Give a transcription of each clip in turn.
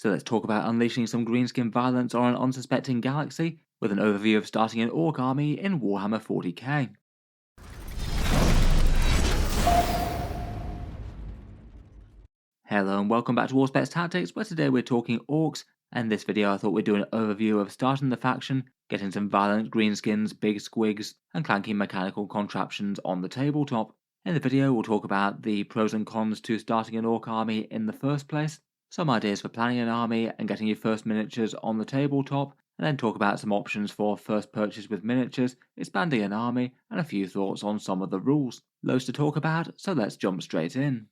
So let's talk about unleashing some greenskin violence on an unsuspecting galaxy with an overview of starting an orc army in Warhammer 40k. Hello and welcome back to Auspex Tactics, where today we're talking orcs, and in this video I thought we'd do an overview of starting the faction, getting some violent greenskins, big squigs, and clanky mechanical contraptions on the tabletop. In the video we'll talk about the pros and cons to starting an orc army in the first place, some ideas for planning an army and getting your first miniatures on the tabletop, and then talk about some options for first purchase with miniatures, expanding an army, and a few thoughts on some of the rules. Loads to talk about, so let's jump straight in.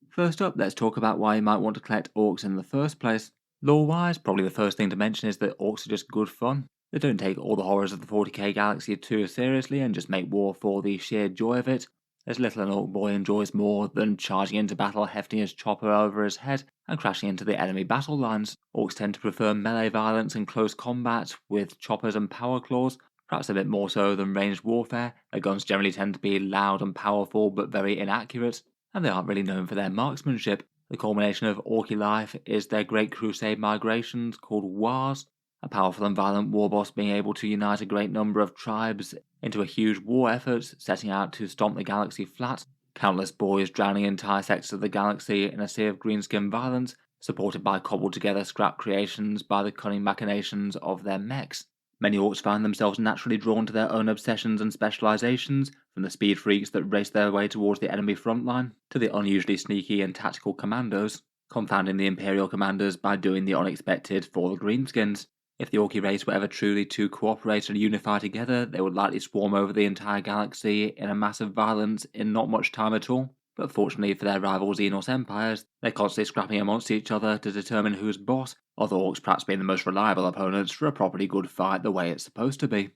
First up, let's talk about why you might want to collect orcs in the first place. Lore-wise, probably the first thing to mention is that orcs are just good fun. They don't take all the horrors of the 40k galaxy too seriously and just make war for the sheer joy of it. There's little an orc boy enjoys more than charging into battle, hefting his chopper over his head, and crashing into the enemy battle lines. Orcs tend to prefer melee violence and close combat with choppers and power claws, perhaps a bit more so than ranged warfare. Their guns generally tend to be loud and powerful but very inaccurate, and they aren't really known for their marksmanship. The culmination of Orky life is their Great Crusade migrations called Wars, a powerful and violent war boss being able to unite a great number of tribes into a huge war effort, setting out to stomp the galaxy flat. Countless boys drowning entire sectors of the galaxy in a sea of greenskin violence, supported by cobbled together scrap creations by the cunning machinations of their mechs. Many orcs find themselves naturally drawn to their own obsessions and specializations, from the speed freaks that race their way towards the enemy front line, to the unusually sneaky and tactical commandos, confounding the Imperial commanders by doing the unexpected for the greenskins. If the Orky race were ever truly to cooperate and unify together, they would likely swarm over the entire galaxy in a massive violence in not much time at all. But fortunately for their rival Xenos empires, they're constantly scrapping amongst each other to determine who's boss, other orcs perhaps being the most reliable opponents for a properly good fight the way it's supposed to be.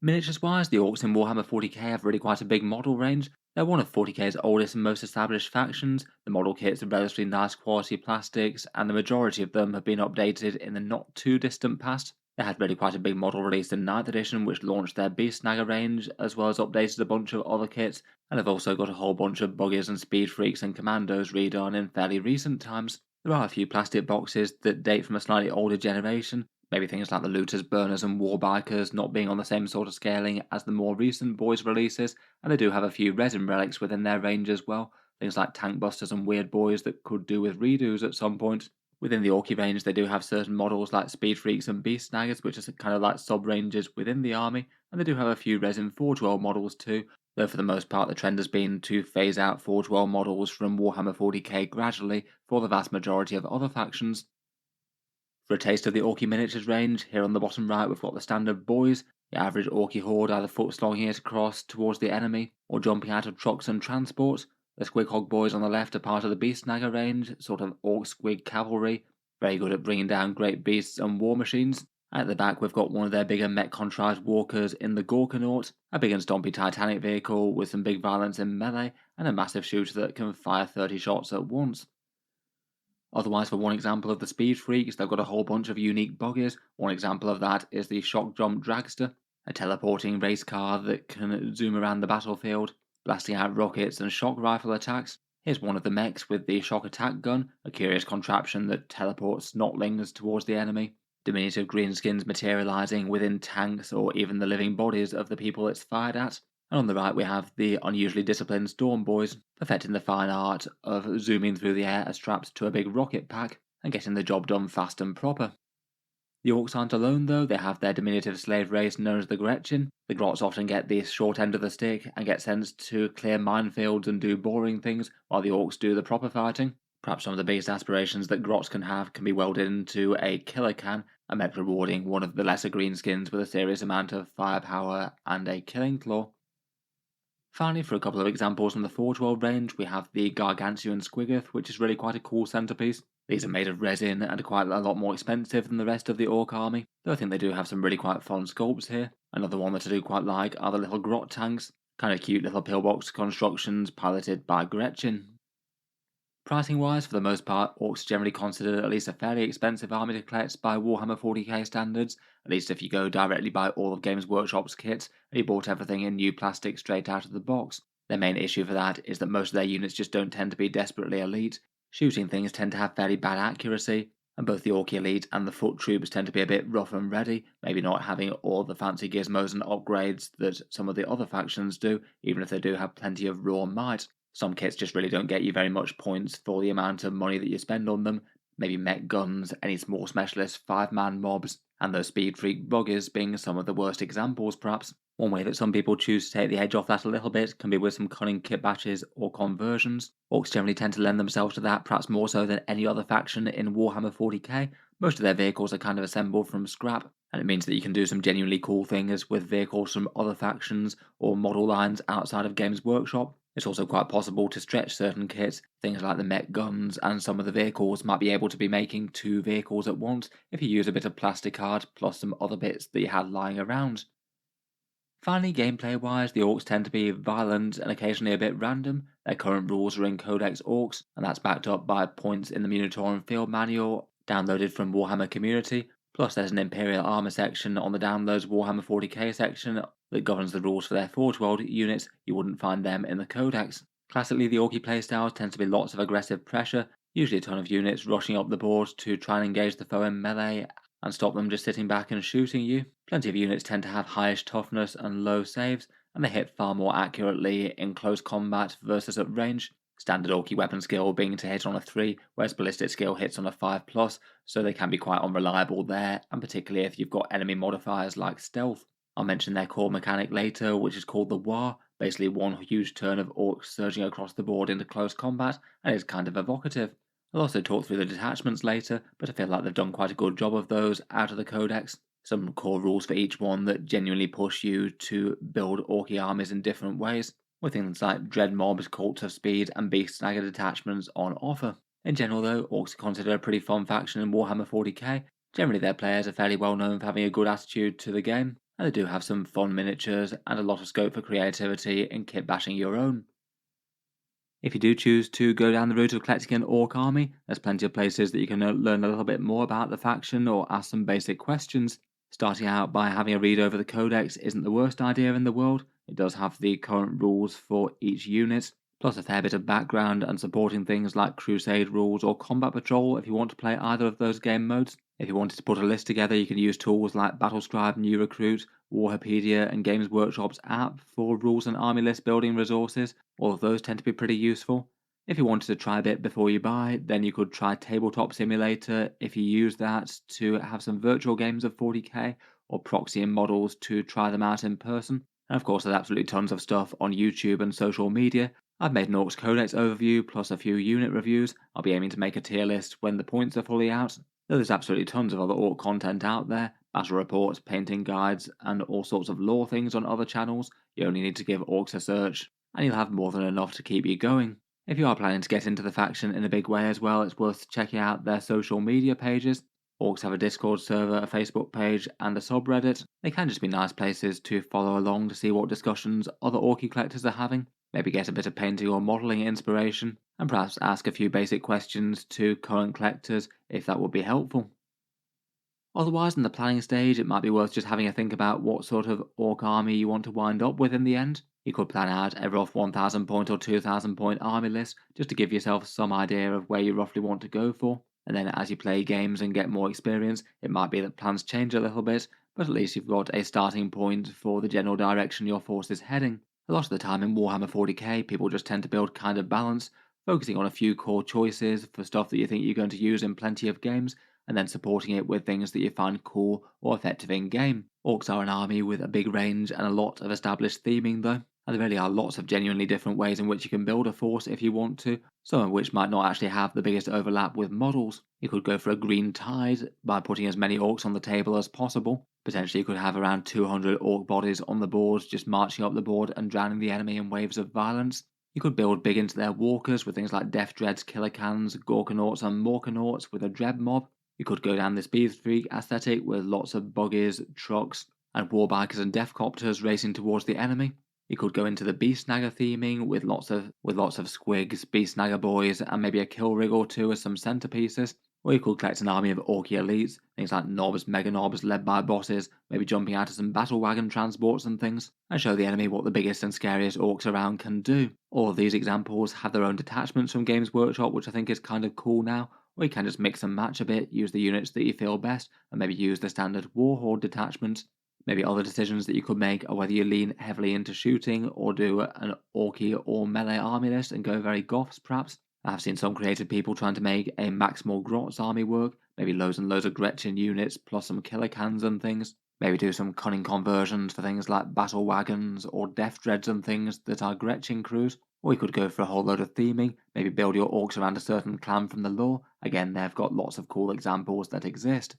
Miniatures wise, the orcs in Warhammer 40k have really quite a big model range. They're one of 40k's oldest and most established factions. The model kits are relatively nice quality plastics, and the majority of them have been updated in the not too distant past. They had really quite a big model released in 9th edition, which launched their Beast Snagger range, as well as updated a bunch of other kits, and have also got a whole bunch of buggies and speed freaks and commandos redone in fairly recent times. There are a few plastic boxes that date from a slightly older generation, maybe things like the looters, burners, and warbikers not being on the same sort of scaling as the more recent Boyz releases, and they do have a few resin relics within their range as well, things like tank busters and weird boys that could do with redos at some point. Within the Orky range, they do have certain models like Speed Freaks and Beast Snaggers, which are kind of like sub-ranges within the army, and they do have a few resin Forge World models too, though for the most part the trend has been to phase out Forge World models from Warhammer 40k gradually for the vast majority of other factions. For a taste of the Orky miniatures range, here on the bottom right we've got the standard Boyz, the average Orky horde either foot slogging it across towards the enemy or jumping out of trucks and transports. The Squig Hog Boys on the left are part of the Beast Snagger range, sort of Orc Squig cavalry, very good at bringing down great beasts and war machines. At the back we've got one of their bigger mech-contrived walkers in the Gorkanaut, a big and stompy Titanic vehicle with some big violence in melee, and a massive shooter that can fire 30 shots at once. Otherwise, for one example of the Speed Freaks, they've got a whole bunch of unique buggies. One example of that is the Shock Jump Dragster, a teleporting race car that can zoom around the battlefield, blasting out rockets and shock rifle attacks. Here's one of the mechs with the shock attack gun, a curious contraption that teleports snotlings towards the enemy. Diminutive greenskins materializing within tanks or even the living bodies of the people it's fired at. And on the right we have the unusually disciplined Storm Boys, perfecting the fine art of zooming through the air strapped to a big rocket pack and getting the job done fast and proper. The Orcs aren't alone though, they have their diminutive slave race known as the Gretchen. The Grots often get the short end of the stick and get sent to clear minefields and do boring things, while the Orcs do the proper fighting. Perhaps some of the biggest aspirations that Grots can have can be welded into a killer can, a mech rewarding one of the lesser greenskins with a serious amount of firepower and a killing claw. Finally, for a couple of examples from the Forge World range, we have the Gargantuan Squiggoth, which is really quite a cool centerpiece. These are made of resin and are quite a lot more expensive than the rest of the Orc army, though I think they do have some really quite fun sculpts here. Another one that I do quite like are the little Grot tanks, kind of cute little pillbox constructions piloted by Gretchen. Pricing wise, for the most part, Orcs are generally considered at least a fairly expensive army to collect by Warhammer 40k standards, at least if you go directly buy all of Games Workshop's kits and you bought everything in new plastic straight out of the box. Their main issue for that is that most of their units just don't tend to be desperately elite. Shooting things tend to have fairly bad accuracy, and both the Orc Elite and the foot troops tend to be a bit rough and ready, maybe not having all the fancy gizmos and upgrades that some of the other factions do, even if they do have plenty of raw might. Some kits just really don't get you very much points for the amount of money that you spend on them, maybe mech guns, any small specialist 5-man mobs, and those speed freak buggies being some of the worst examples perhaps. One way that some people choose to take the edge off that a little bit can be with some cunning kit batches or conversions. Orcs generally tend to lend themselves to that, perhaps more so than any other faction in Warhammer 40k. Most of their vehicles are kind of assembled from scrap, and it means that you can do some genuinely cool things with vehicles from other factions or model lines outside of Games Workshop. It's also quite possible to stretch certain kits, things like the mech guns and some of the vehicles might be able to be making 2 vehicles at once if you use a bit of plasticard plus some other bits that you had lying around. Finally, gameplay wise, the Orcs tend to be violent and occasionally a bit random. Their current rules are in Codex Orks, and that's backed up by points in the Munitorum Field Manual, downloaded from Warhammer Community. Plus, there's an Imperial Armour section on the Downloads Warhammer 40k section that governs the rules for their Forge World units. You wouldn't find them in the Codex. Classically, the Orky playstyle tends to be lots of aggressive pressure, usually a ton of units rushing up the board to try and engage the foe in melee and stop them just sitting back and shooting you. Plenty of units tend to have highish toughness and low saves, and they hit far more accurately in close combat versus at range. Standard Orky weapon skill being to hit on a 3, whereas ballistic skill hits on a 5+, so they can be quite unreliable there, and particularly if you've got enemy modifiers like stealth. I'll mention their core mechanic later, which is called the War, basically one huge turn of Orcs surging across the board into close combat, and is kind of evocative. I'll also talk through the detachments later, but I feel like they've done quite a good job of those out of the Codex. Some core rules for each one that genuinely push you to build Orky armies in different ways, with things like Dread Mobs, Cults of Speed, and Beast Snagger detachments on offer. In general though, Orcs are considered a pretty fun faction in Warhammer 40k. Generally their players are fairly well known for having a good attitude to the game, and they do have some fun miniatures and a lot of scope for creativity in kit bashing your own. If you do choose to go down the route of collecting an Orc army, there's plenty of places that you can learn a little bit more about the faction or ask some basic questions. Starting out by having a read over the Codex isn't the worst idea in the world. It does have the current rules for each unit, plus a fair bit of background and supporting things like Crusade rules or Combat Patrol if you want to play either of those game modes. If you wanted to put a list together, you can use tools like Battlescribe, New Recruit, Warhapedia, and Games Workshop's app for rules and army list building resources. All of those tend to be pretty useful. If you wanted to try a bit before you buy, then you could try Tabletop Simulator if you use that to have some virtual games of 40k, or Proxy and models to try them out in person. And of course, there's absolutely tons of stuff on YouTube and social media. I've made an Orcs Codex overview plus a few unit reviews. I'll be aiming to make a tier list when the points are fully out. Though there's absolutely tons of other Orc content out there, battle reports, painting guides, and all sorts of lore things on other channels. You only need to give Orcs a search, and you'll have more than enough to keep you going. If you are planning to get into the faction in a big way as well, it's worth checking out their social media pages. Orcs have a Discord server, a Facebook page, and a subreddit. They can just be nice places to follow along to see what discussions other Orky collectors are having, maybe get a bit of painting or modelling inspiration, and perhaps ask a few basic questions to current collectors if that would be helpful. Otherwise, in the planning stage, it might be worth just having a think about what sort of Orc army you want to wind up with in the end. You could plan out a rough 1000 point or 2000 point army list just to give yourself some idea of where you roughly want to go for. And then as you play games and get more experience, it might be that plans change a little bit, but at least you've got a starting point for the general direction your force is heading. A lot of the time in Warhammer 40k, people just tend to build kind of balance, focusing on a few core choices for stuff that you think you're going to use in plenty of games, and then supporting it with things that you find cool or effective in game. Orcs are an army with a big range and a lot of established theming though, and there really are lots of genuinely different ways in which you can build a force if you want to, some of which might not actually have the biggest overlap with models. You could go for a green tide by putting as many orcs on the table as possible. Potentially you could have around 200 orc bodies on the board just marching up the board and drowning the enemy in waves of violence. You could build big into their walkers with things like Death Dreads, Killer Cans, Gorkanauts and Morkanauts with a Dread Mob. You could go down the speed freak aesthetic with lots of buggies, trucks, and warbikers and deathcopters racing towards the enemy. You could go into the Beast Snagger theming with lots of squigs, Beast Snagger boys, and maybe a kill rig or two as some centerpieces. Or you could collect an army of Orky elites, things like knobs, mega knobs led by bosses, maybe jumping out of some battle wagon transports and things, and show the enemy what the biggest and scariest orcs around can do. All of these examples have their own detachments from Games Workshop, which I think is kind of cool now, or you can just mix and match a bit, use the units that you feel best, and maybe use the standard Warhorde detachments. Maybe other decisions that you could make are whether you lean heavily into shooting or do an Orky or melee army list and go very goths perhaps. I've seen some creative people trying to make a maximal Grots army work, maybe loads and loads of Gretchen units plus some killer cans and things. Maybe do some cunning conversions for things like battle wagons or death dreads and things that are Gretchen crews. Or you could go for a whole load of theming, maybe build your orcs around a certain clan from the lore. Again, they've got lots of cool examples that exist.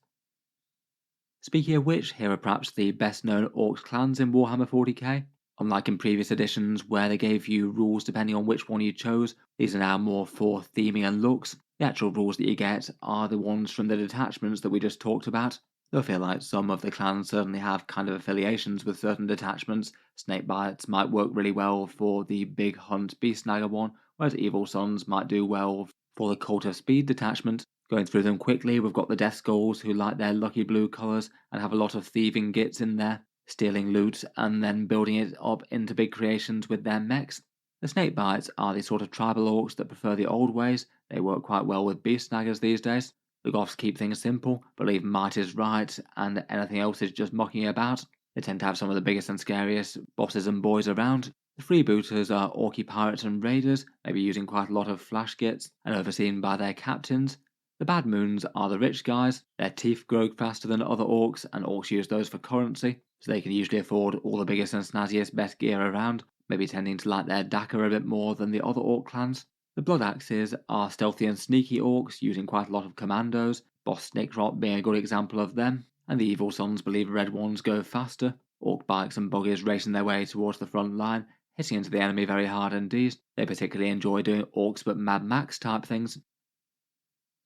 Speaking of which, here are perhaps the best known Orcs clans in Warhammer 40k. Unlike in previous editions where they gave you rules depending on which one you chose, these are now more for theming and looks. The actual rules that you get are the ones from the detachments that we just talked about. Though I feel like some of the clans certainly have kind of affiliations with certain detachments. Snakebites might work really well for the Big Hunt Beast Snagger one, whereas Evil Sons might do well for the Cult of Speed detachment. Going through them quickly, we've got the Death Skulls who like their lucky blue colours and have a lot of thieving gits in there, stealing loot and then building it up into big creations with their mechs. The Snakebites are the sort of tribal orcs that prefer the old ways. They work quite well with beast snaggers these days. The Goths keep things simple, believe might is right and anything else is just mucking about. They tend to have some of the biggest and scariest bosses and boys around. The freebooters are Orky pirates and raiders, maybe using quite a lot of flash gits and overseen by their captains. The Bad Moons are the rich guys. Their teeth grow faster than other orcs, and orcs use those for currency, so they can usually afford all the biggest and snazziest best gear around, maybe tending to like their Dakar a bit more than the other orc clans. The Blood Axes are stealthy and sneaky orcs, using quite a lot of commandos, Boss Snickrot being a good example of them, and the Evil Sons believe red ones go faster. Orc bikes and buggies racing their way towards the front line, hitting into the enemy very hard indeed. They particularly enjoy doing orcs but Mad Max type things.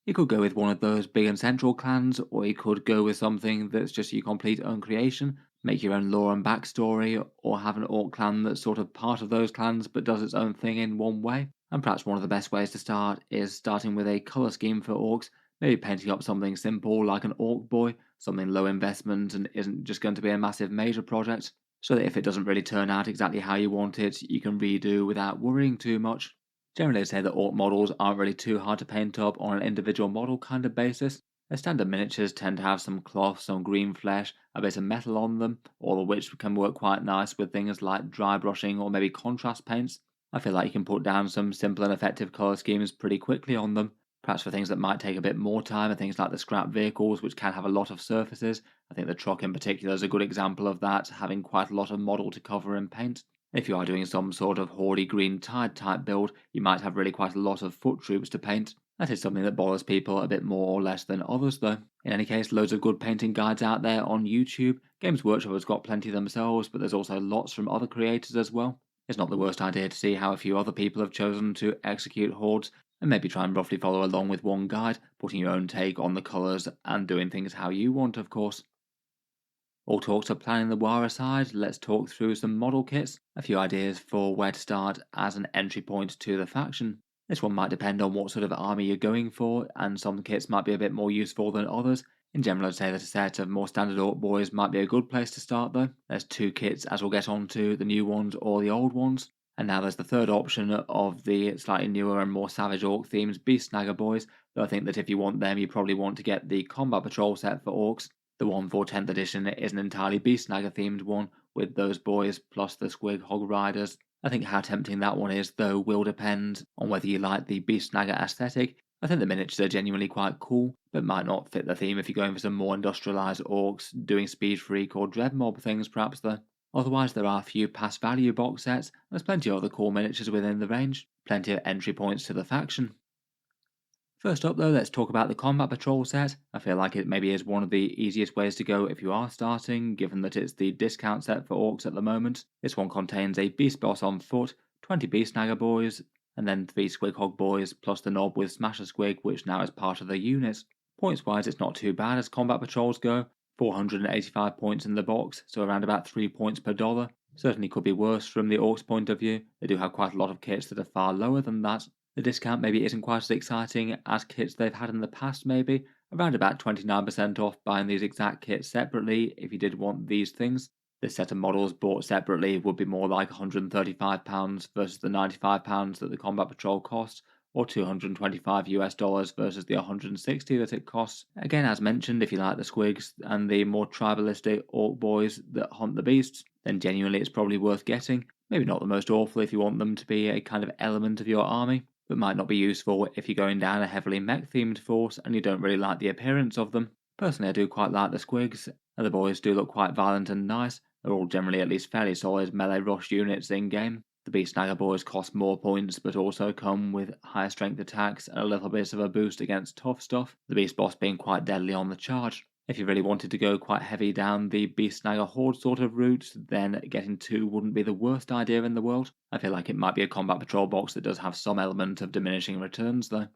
You could go with one of those big and central clans, or you could go with something that's just your complete own creation, make your own lore and backstory, or have an orc clan that's sort of part of those clans but does its own thing in one way. And perhaps one of the best ways to start is starting with a colour scheme for orcs, maybe painting up something simple like an orc boy, something low investment and isn't just going to be a massive major project, so that if it doesn't really turn out exactly how you want it, you can redo without worrying too much. Generally, I'd say that orc models aren't really too hard to paint up on an individual model kind of basis. Their standard miniatures tend to have some cloth, some green flesh, a bit of metal on them, all of which can work quite nice with things like dry brushing or maybe contrast paints. I feel like you can put down some simple and effective colour schemes pretty quickly on them. Perhaps for things that might take a bit more time and things like the scrap vehicles, which can have a lot of surfaces. I think the truck in particular is a good example of that, having quite a lot of model to cover and paint. If you are doing some sort of hoardy green tide type build, you might have really quite a lot of foot troops to paint. That is something that bothers people a bit more or less than others though. In any case, loads of good painting guides out there on YouTube. Games Workshop has got plenty themselves, but there's also lots from other creators as well. It's not the worst idea to see how a few other people have chosen to execute hordes, and maybe try and roughly follow along with one guide, putting your own take on the colours and doing things how you want of course. All talks of planning the war aside, let's talk through some model kits, a few ideas for where to start as an entry point to the faction. This one might depend on what sort of army you're going for, and some kits might be a bit more useful than others. In general, I'd say that a set of more standard orc boys might be a good place to start though. There's two kits as we'll get on to, the new ones or the old ones. And now there's the third option of the slightly newer and more savage orc themed Beast Snagger boys, though I think that if you want them you probably want to get the Combat Patrol set for orcs. The one for 10th edition is an entirely Beast Snagger themed one, with those boys plus the Squig Hog Riders. I think how tempting that one is, though, will depend on whether you like the Beast Snagger aesthetic. I think the miniatures are genuinely quite cool, but might not fit the theme if you're going for some more industrialised orcs, doing Speed Freak or Dread Mob things perhaps though. Otherwise, there are a few past value box sets, and there's plenty of other cool miniatures within the range, plenty of entry points to the faction. First up though, let's talk about the Combat Patrol set. I feel like it maybe is one of the easiest ways to go if you are starting, given that it's the discount set for orcs at the moment. This one contains a Beast Boss on foot, 20 Beast Snagger boys, and then 3 Squig Hog boys, plus the Knob with Smasher Squig, which now is part of the unit. Points wise, it's not too bad as Combat Patrols go, 485 points in the box, so around about 3 points per dollar. Certainly could be worse from the orcs point of view. They do have quite a lot of kits that are far lower than that. The discount maybe isn't quite as exciting as kits they've had in the past maybe, around about 29% off buying these exact kits separately if you did want these things. This set of models bought separately would be more like £135 versus the £95 that the Combat Patrol costs, or $225 US versus the 160 that it costs. Again, as mentioned, if you like the squigs and the more tribalistic orc boys that hunt the beasts, then genuinely it's probably worth getting. Maybe not the most awful if you want them to be a kind of element of your army, but might not be useful if you're going down a heavily mech themed force and you don't really like the appearance of them. Personally, I do quite like the squigs, and the boys do look quite violent and nice. They're all generally at least fairly solid melee rush units in game. The Beast Snagger boys cost more points, but also come with higher strength attacks and a little bit of a boost against tough stuff, the Beast Boss being quite deadly on the charge. If you really wanted to go quite heavy down the Beast Snagger Horde sort of route, then getting two wouldn't be the worst idea in the world. I feel like it might be a Combat Patrol box that does have some element of diminishing returns though.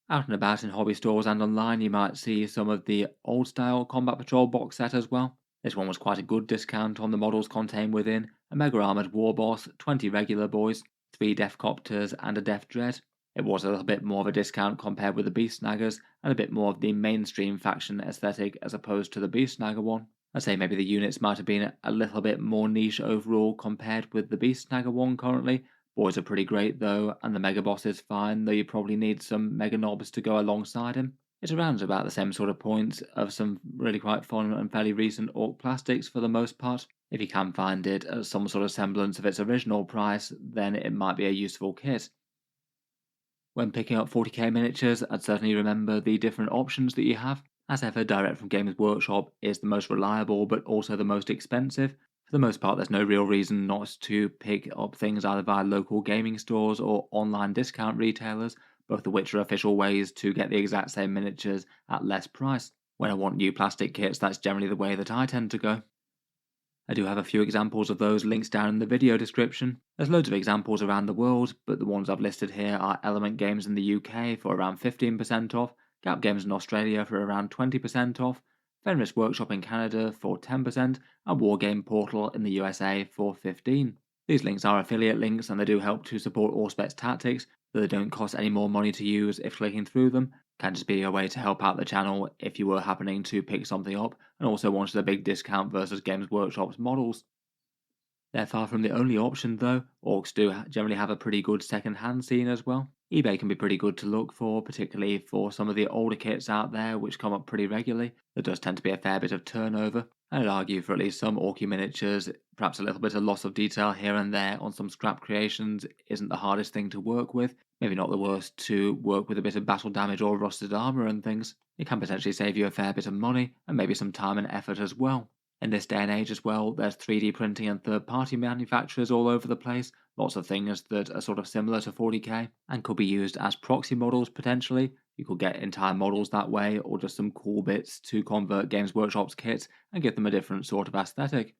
Out and about in hobby stores and online, you might see some of the old style Combat Patrol box set as well. This one was quite a good discount on the models contained within: a Mega Armoured War Boss, 20 regular boys, 3 Death Copters, and a Death Dread. It was a little bit more of a discount compared with the Beast Snaggers, and a bit more of the mainstream faction aesthetic as opposed to the Beast Snagger one. I'd say maybe the units might have been a little bit more niche overall compared with the Beast Snagger one currently. Boys are pretty great though, and the Mega Boss is fine, though you probably need some Mega Knobs to go alongside him. It's around about the same sort of point of some really quite fun and fairly recent Orc plastics for the most part. If you can find it at some sort of semblance of its original price, then it might be a useful kit. When picking up 40k miniatures, I'd certainly remember the different options that you have. As ever, direct from Games Workshop is the most reliable but also the most expensive. For the most part, there's no real reason not to pick up things either via local gaming stores or online discount retailers, both of which are official ways to get the exact same miniatures at less price. When I want new plastic kits, that's generally the way that I tend to go. I do have a few examples of those links down in the video description. There's loads of examples around the world, but the ones I've listed here are Element Games in the UK for around 15% off, Gap Games in Australia for around 20% off, Fenris Workshop in Canada for 10%, and Wargame Portal in the USA for 15%. These links are affiliate links and they do help to support Auspex tactics, though they don't cost any more money to use if clicking through them. Can just be a way to help out the channel if you were happening to pick something up and also wanted a big discount versus Games Workshop's models. They're far from the only option though. Orcs do generally have a pretty good second-hand scene as well. eBay can be pretty good to look for, particularly for some of the older kits out there which come up pretty regularly. There does tend to be a fair bit of turnover. I'd argue for at least some Orky miniatures, perhaps a little bit of loss of detail here and there on some scrap creations isn't the hardest thing to work with. Maybe not the worst to work with a bit of battle damage or rusted armour and things. It can potentially save you a fair bit of money and maybe some time and effort as well. In this day and age as well, there's 3D printing and third-party manufacturers all over the place, lots of things that are sort of similar to 40k and could be used as proxy models potentially. You could get entire models that way, or just some cool bits to convert Games Workshop's kits and give them a different sort of aesthetic.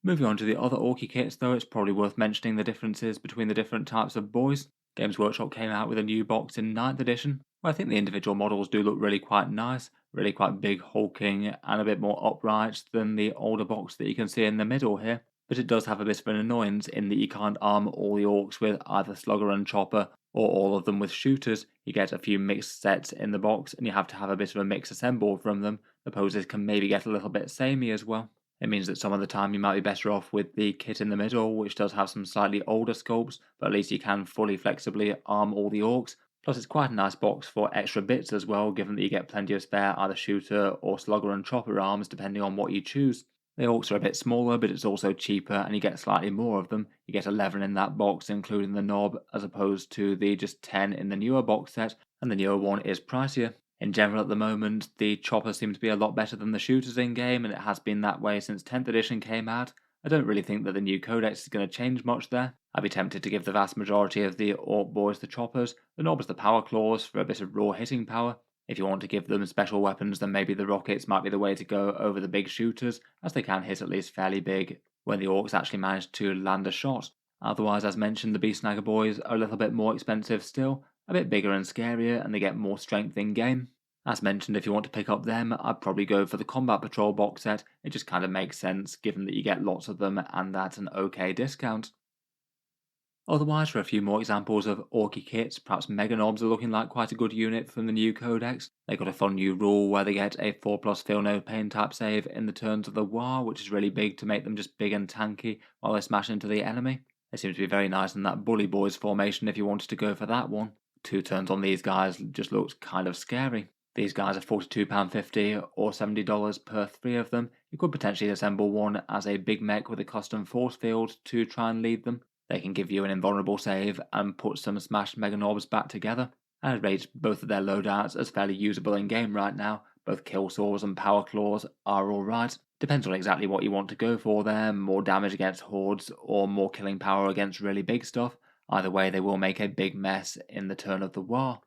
Moving on to the other Orky kits though, it's probably worth mentioning the differences between the different types of boys. Games Workshop came out with a new box in 9th edition, where I think the individual models do look really quite nice, really quite big, hulking, and a bit more upright than the older box that you can see in the middle here. But it does have a bit of an annoyance in that you can't arm all the orcs with either Slugger and Chopper, or all of them with shooters. You get a few mixed sets in the box, and you have to have a bit of a mix assembled from them. The poses can maybe get a little bit samey as well. It means that some of the time you might be better off with the kit in the middle, which does have some slightly older sculpts, but at least you can fully flexibly arm all the orcs. Plus it's quite a nice box for extra bits as well, given that you get plenty of spare either shooter or slugger and chopper arms depending on what you choose. The orcs are a bit smaller, but it's also cheaper and you get slightly more of them. You get 11 in that box including the knob, as opposed to the just 10 in the newer box set, and the newer one is pricier. In general at the moment, the choppers seem to be a lot better than the shooters in game, and it has been that way since 10th edition came out. I don't really think that the new Codex is going to change much there. I'd be tempted to give the vast majority of the Orc boys the choppers, the knobs the power claws for a bit of raw hitting power. If you want to give them special weapons, then maybe the rockets might be the way to go over the big shooters, as they can hit at least fairly big when the orcs actually manage to land a shot. Otherwise, as mentioned, the Beast Snagger boys are a little bit more expensive still, a bit bigger and scarier, and they get more strength in game. As mentioned, if you want to pick up them, I'd probably go for the Combat Patrol box set. It just kind of makes sense given that you get lots of them and at an okay discount. Otherwise, for a few more examples of Orky kits, perhaps Mega Knobs are looking like quite a good unit from the new Codex. They got a fun new rule where they get a 4+ fill no pain type save in the turns of the War, which is really big to make them just big and tanky while they smash into the enemy. They seem to be very nice in that Bully Boys formation if you wanted to go for that one. 2 turns on these guys just looks kind of scary. These guys are £42.50 or $70 per 3 of them. You could potentially assemble one as a big mech with a custom force field to try and lead them. They can give you an invulnerable save and put some smashed Mega Knobs back together. I'd rate both of their loadouts as fairly usable in game right now. Both Kill Saws and Power Claws are alright. Depends on exactly what you want to go for there, more damage against hordes or more killing power against really big stuff. Either way, they will make a big mess in the turn of the war.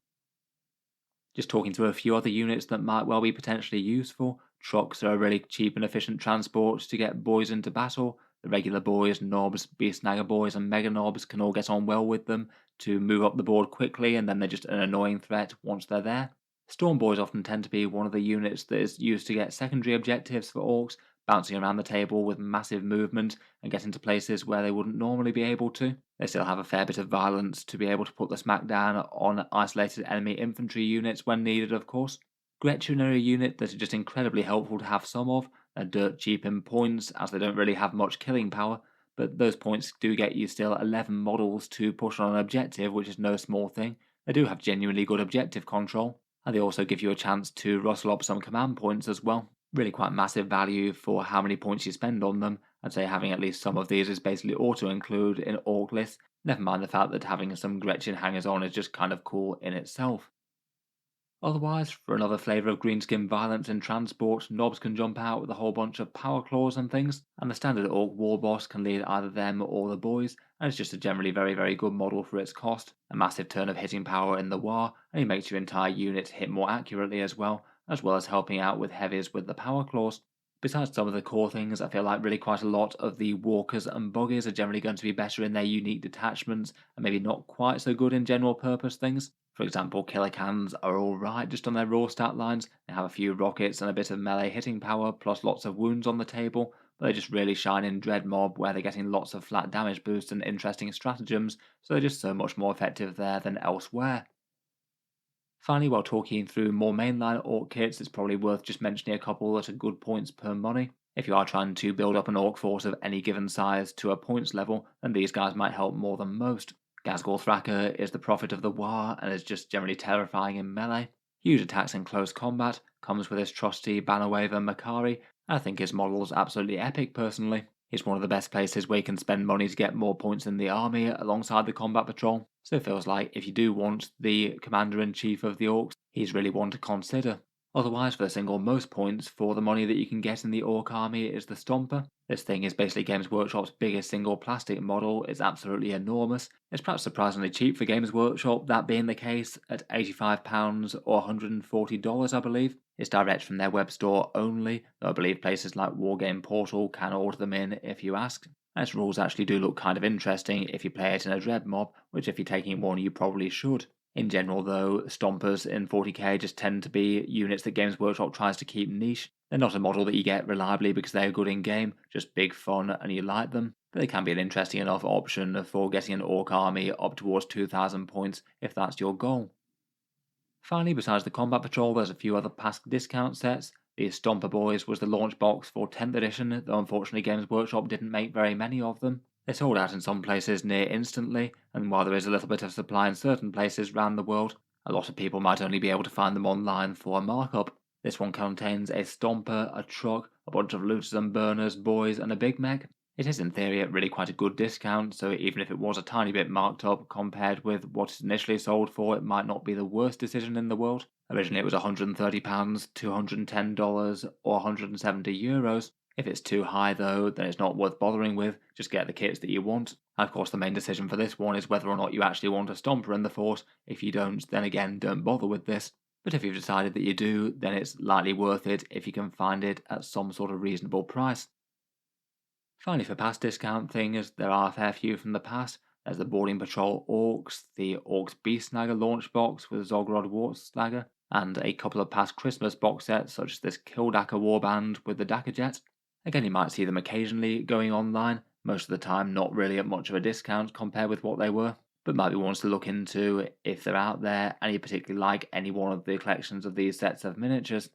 Just talking through a few other units that might well be potentially useful. Trucks are a really cheap and efficient transport to get boys into battle. The regular boys, knobs, beast snagger boys, and mega knobs can all get on well with them to move up the board quickly, and then they're just an annoying threat once they're there. Storm boys often tend to be one of the units that is used to get secondary objectives for orcs, bouncing around the table with massive movement and getting to places where they wouldn't normally be able to. They still have a fair bit of violence to be able to put the smackdown on isolated enemy infantry units when needed, of course. Gretchen are a unit that are just incredibly helpful to have some of. They're dirt cheap in points as they don't really have much killing power, but those points do get you still 11 models to push on an objective, which is no small thing. They do have genuinely good objective control, and they also give you a chance to rustle up some command points as well. Really quite massive value for how many points you spend on them. I'd say having at least some of these is basically auto-include in orc lists, never mind the fact that having some Gretchen hangers on is just kind of cool in itself. Otherwise, for another flavour of greenskin violence in transport, knobs can jump out with a whole bunch of power claws and things, and the standard orc war boss can lead either them or the boys, and it's just a generally very good model for its cost. A massive turn of hitting power in the war, and he makes your entire unit hit more accurately as well as helping out with heavies with the power claws. Besides some of the core things, I feel like really quite a lot of the walkers and buggies are generally going to be better in their unique detachments and maybe not quite so good in general purpose things. For example, killer cans are alright just on their raw stat lines. They have a few rockets and a bit of melee hitting power plus lots of wounds on the table, but they just really shine in Dread Mob where they're getting lots of flat damage boosts and interesting stratagems, so they're just so much more effective there than elsewhere. Finally, while talking through more mainline orc kits, it's probably worth just mentioning a couple that are good points per money. If you are trying to build up an orc force of any given size to a points level, then these guys might help more than most. Ghazghkull Thraka is the prophet of the War and is just generally terrifying in melee. Huge attacks in close combat, comes with his trusty Bannerwaver Makari, and I think his model is absolutely epic personally. He's one of the best places where you can spend money to get more points in the army alongside the combat patrol, so it feels like if you do want the commander-in-chief of the orcs, he's really one to consider. Otherwise, for the single most points for the money that you can get in the orc army is the Stomper. This thing is basically Games Workshop's biggest single plastic model. It's absolutely enormous. It's perhaps surprisingly cheap for Games Workshop, that being the case, at £85 or $140 I believe. It's direct from their web store only, though I believe places like Wargame Portal can order them in if you ask. And its rules actually do look kind of interesting if you play it in a Dread Mob, which if you're taking one you probably should. In general though, Stompers in 40k just tend to be units that Games Workshop tries to keep niche. They're not a model that you get reliably because they're good in game, just big fun and you like them, but they can be an interesting enough option for getting an orc army up towards 2000 points if that's your goal. Finally, besides the Combat Patrol, there's a few other past discount sets. The Stomper Boys was the launch box for 10th edition, though unfortunately Games Workshop didn't make very many of them. They sold out in some places near instantly, and while there is a little bit of supply in certain places around the world, a lot of people might only be able to find them online for a markup. This one contains a Stomper, a truck, a bunch of looters and burners, boys, and a big mech. It is in theory at really quite a good discount, so even if it was a tiny bit marked up compared with what it initially sold for, it might not be the worst decision in the world. Originally it was £130, $210, or €170. If it's too high though, then it's not worth bothering with, just get the kits that you want. And of course the main decision for this one is whether or not you actually want a Stomper in the force. If you don't, then again don't bother with this. But if you've decided that you do, then it's likely worth it if you can find it at some sort of reasonable price. Finally, for past discount things, there are a fair few from the past. There's the Boarding Patrol Orks, the Orks Beast Snagger launch box with Zogrod Wart Snagger, and a couple of past Christmas box sets such as this Kildaka Warband with the Daka Jet. Again, you might see them occasionally going online. most of the time not really at much of a discount compared with what they were, but might be ones to look into if they're out there and you particularly like any one of the collections of these sets of miniatures.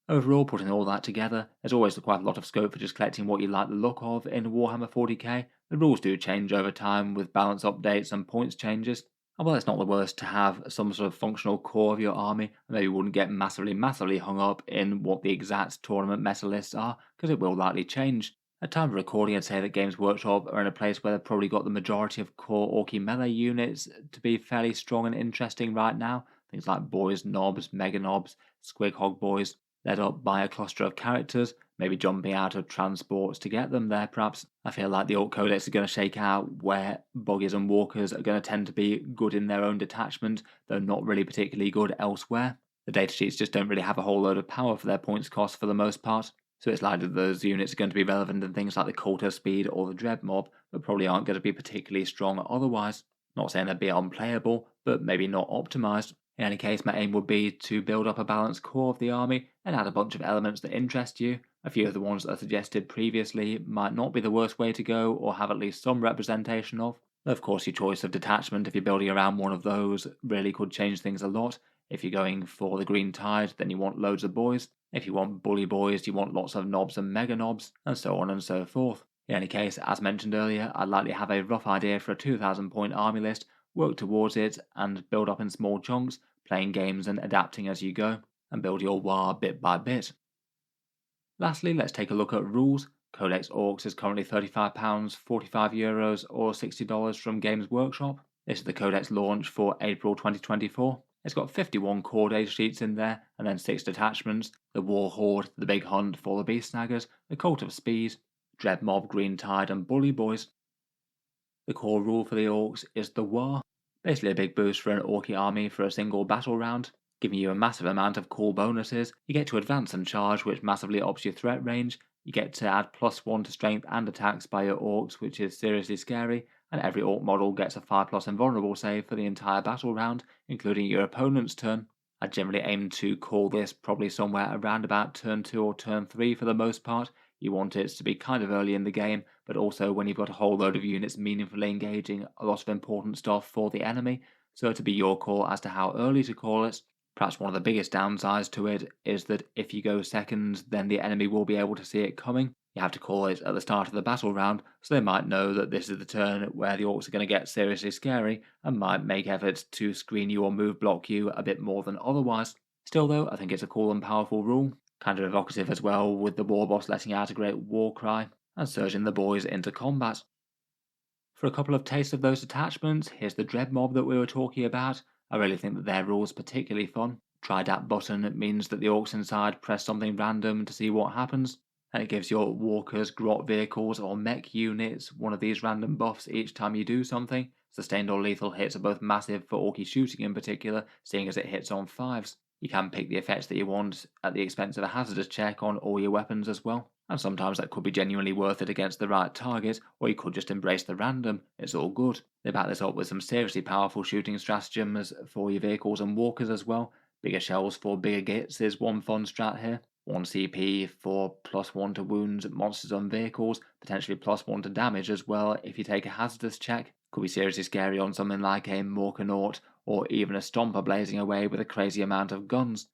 Overall, putting all that together, there's always quite a lot of scope for just collecting what you like the look of in Warhammer 40k. The rules do change over time with balance updates and points changes. And while it's not the worst to have some sort of functional core of your army, maybe you wouldn't get massively hung up in what the exact tournament meta lists are, because it will likely change. At time of recording, I'd say that Games Workshop are in a place where they've probably got the majority of core Orky melee units to be fairly strong and interesting right now. Things like Boyz, Knobs, Mega Knobs, Squig Hog Boys, led up by a cluster of characters, maybe jumping out of transports to get them there perhaps. I feel like the Orc Codex is going to shake out where Buggies and Walkers are going to tend to be good in their own detachment, though not really particularly good elsewhere. The datasheets just don't really have a whole load of power for their points cost for the most part, so it's likely that those units are going to be relevant in things like the Cult of Speed or the Dread Mob, but probably aren't going to be particularly strong otherwise. Not saying they'd be unplayable, but maybe not optimised. In any case, my aim would be to build up a balanced core of the army and add a bunch of elements that interest you. A few of the ones that I suggested previously might not be the worst way to go or have at least some representation of. Of course, your choice of detachment, if you're building around one of those, really could change things a lot. If you're going for the Green Tide, then you want loads of boys. If you want bully boys, you want lots of knobs and mega knobs, and so on and so forth. In any case, as mentioned earlier, I'd likely have a rough idea for a 2,000 point army list, work towards it, and build up in small chunks, playing games and adapting as you go, and build your war bit by bit. Lastly, let's take a look at rules. Codex Orks is currently £35, €45 or $60 from Games Workshop. This is the Codex launch for April 2024. It's got 51 core data sheets in there, and then 6 detachments: the War Horde, the Big Hunt for the Beast Snaggers, the Cult of Speed, Dread Mob, Green Tide, and Bully Boys. The core rule for the Orks is the War, basically a big boost for an Orky army for a single battle round, giving you a massive amount of cool bonuses. You get to advance and charge, which massively ups your threat range. You get to add +1 to strength and attacks by your Orks, which is seriously scary, and every Orc model gets a 5+ invulnerable save for the entire battle round, including your opponent's turn. I generally aim to call this probably somewhere around about turn 2 or turn 3 for the most part. You want it to be kind of early in the game, but also when you've got a whole load of units meaningfully engaging a lot of important stuff for the enemy, so to be your call as to how early to call it. Perhaps one of the biggest downsides to it is that if you go second, then the enemy will be able to see it coming. You have to call it at the start of the battle round, so they might know that this is the turn where the Orcs are going to get seriously scary and might make efforts to screen you or move block you a bit more than otherwise. Still though, I think it's a cool and powerful rule, kind of evocative as well, with the war boss letting out a great war cry and surging the boys into combat. For a couple of tastes of those attachments, here's the Dread Mob that we were talking about. I really think that their rule's particularly fun. Try that button, it means that the Orcs inside press something random to see what happens, and it gives your walkers, grot vehicles, or mech units one of these random buffs each time you do something. Sustained or lethal hits are both massive for Orky shooting in particular, seeing as it hits on 5s. You can pick the effects that you want at the expense of a hazardous check on all your weapons as well, and sometimes that could be genuinely worth it against the right target, or you could just embrace the random. It's all good. They back this up with some seriously powerful shooting stratagems for your vehicles and walkers as well. Bigger shells for bigger gits is one fun strat here. 1 CP for +1 to wounds, monsters on vehicles, potentially +1 to damage as well if you take a hazardous check. Could be seriously scary on something like a Morkanaut or even a Stomper blazing away with a crazy amount of guns.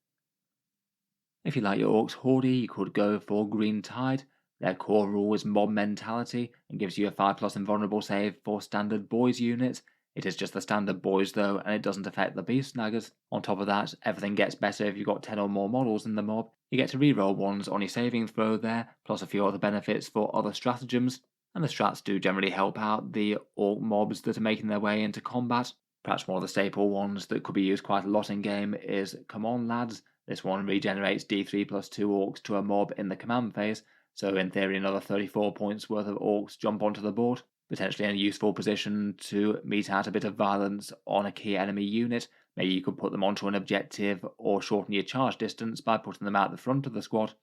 If you like your Orcs Horde, you could go for Green Tide. Their core rule is mob mentality and gives you a 5+ invulnerable save for standard Boyz units. It is just the standard Boyz though, and it doesn't affect the Beast Snaggers. On top of that, everything gets better if you've got 10 or more models in the mob. You get to reroll ones on your saving throw there, plus a few other benefits for other stratagems. And the strats do generally help out the Orc mobs that are making their way into combat. Perhaps one of the staple ones that could be used quite a lot in game is Come On Lads. This one regenerates D3+2 Orcs to a mob in the command phase, so in theory another 34 points worth of Orcs jump onto the board, potentially in a useful position to mete out a bit of violence on a key enemy unit. Maybe you could put them onto an objective or shorten your charge distance by putting them out the front of the squad.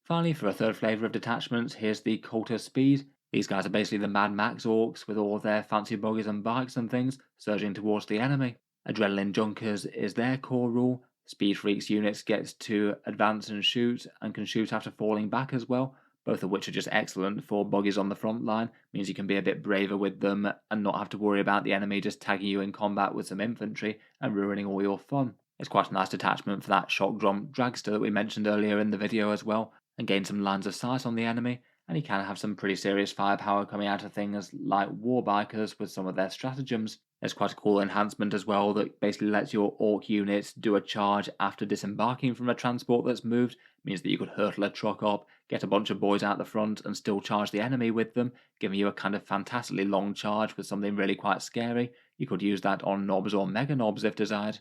Finally, for a third flavour of detachments, here's the Cult of Speed. These guys are basically the Mad Max Orcs with all their fancy buggies and bikes and things surging towards the enemy. Adrenaline Junkers is their core rule. Speed Freaks units get to advance and shoot can shoot after falling back as well, both of which are just excellent for buggies on the front line. Means you can be a bit braver with them and not have to worry about the enemy just tagging you in combat with some infantry and ruining all your fun. It's quite a nice detachment for that shock drum dragster that we mentioned earlier in the video as well, and gain some lines of sight on the enemy, and you can have some pretty serious firepower coming out of things like war bikers with some of their stratagems. There's quite a cool enhancement as well that basically lets your orc units do a charge after disembarking from a transport that's moved. Means that you could hurtle a truck up, get a bunch of boys out the front and still charge the enemy with them, giving you a kind of fantastically long charge with something really quite scary. You could use that on knobs or mega knobs if desired.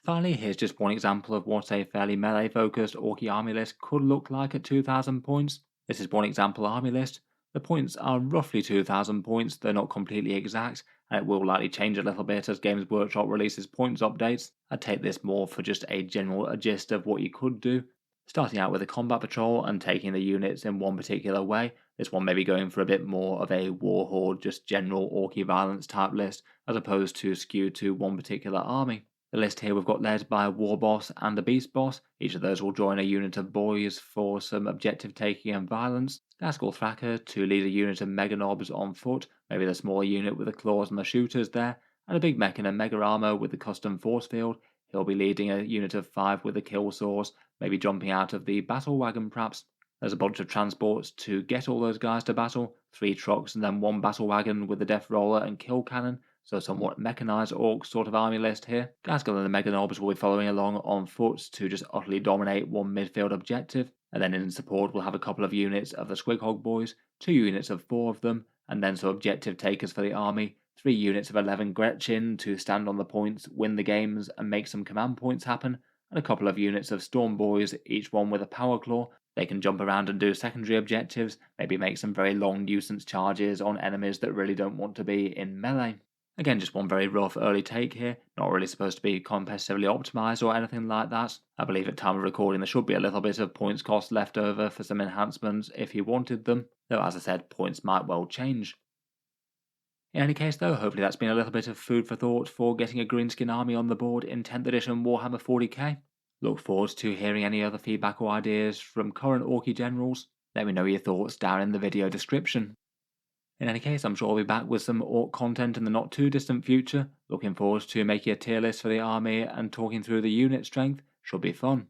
Finally, here's just one example of what a fairly melee-focused Orky army list could look like at 2000 points. This is one example army list. The points are roughly 2000 points, they're not completely exact, and it will likely change a little bit as Games Workshop releases points updates. I'd take this more for just a general gist of what you could do. Starting out with a combat patrol and taking the units in one particular way, this one may be going for a bit more of a warhorde, just general Orky violence type list, as opposed to skewed to one particular army. The list here we've got led by a War Boss and a Beast Boss. Each of those will join a unit of Boyz for some objective taking and violence. Gaskull Thraka to lead a unit of Mega Knobs on foot, maybe the smaller unit with the claws and the shooters there, and a Big Mech in a Mega Armor with the custom force field. He'll be leading a unit of 5 with the kill saws, maybe jumping out of the battle wagon perhaps. There's a bunch of transports to get all those guys to battle, 3 trucks and then 1 battle wagon with the Death Roller and Kill Cannon. So somewhat mechanized orc sort of army list here. Gaskull and the Mega Knobs will be following along on foot to just utterly dominate one midfield objective, and then in support we'll have a couple of units of the Squighog Boys, 2 units of 4 of them, and then some objective takers for the army, 3 units of 11 Gretchen to stand on the points, win the games, and make some command points happen, and a couple of units of Storm Boys, each one with a Power Claw. They can jump around and do secondary objectives, maybe make some very long nuisance charges on enemies that really don't want to be in melee. Again, just one very rough early take here, not really supposed to be competitively optimised or anything like that. I believe at time of recording there should be a little bit of points cost left over for some enhancements if you wanted them, though as I said, points might well change. In any case though, hopefully that's been a little bit of food for thought for getting a greenskin army on the board in 10th edition Warhammer 40k. Look forward to hearing any other feedback or ideas from current Orky generals. Let me know your thoughts down in the video description. In any case, I'm sure I'll be back with some Orc content in the not too distant future. Looking forward to making a tier list for the army and talking through the unit strength. Should be fun.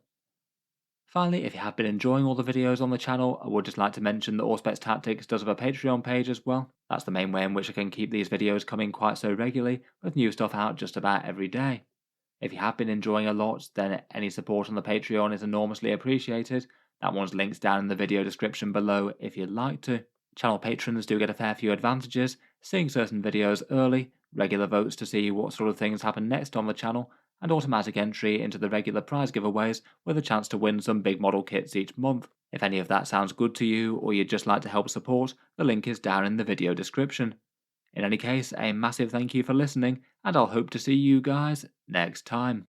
Finally, if you have been enjoying all the videos on the channel, I would just like to mention that Auspex Tactics does have a Patreon page as well. That's the main way in which I can keep these videos coming quite so regularly, with new stuff out just about every day. If you have been enjoying a lot, then any support on the Patreon is enormously appreciated. That one's linked down in the video description below if you'd like to. Channel patrons do get a fair few advantages, seeing certain videos early, regular votes to see what sort of things happen next on the channel, and automatic entry into the regular prize giveaways with a chance to win some big model kits each month. If any of that sounds good to you or you'd just like to help support, the link is down in the video description. In any case, a massive thank you for listening, and I'll hope to see you guys next time.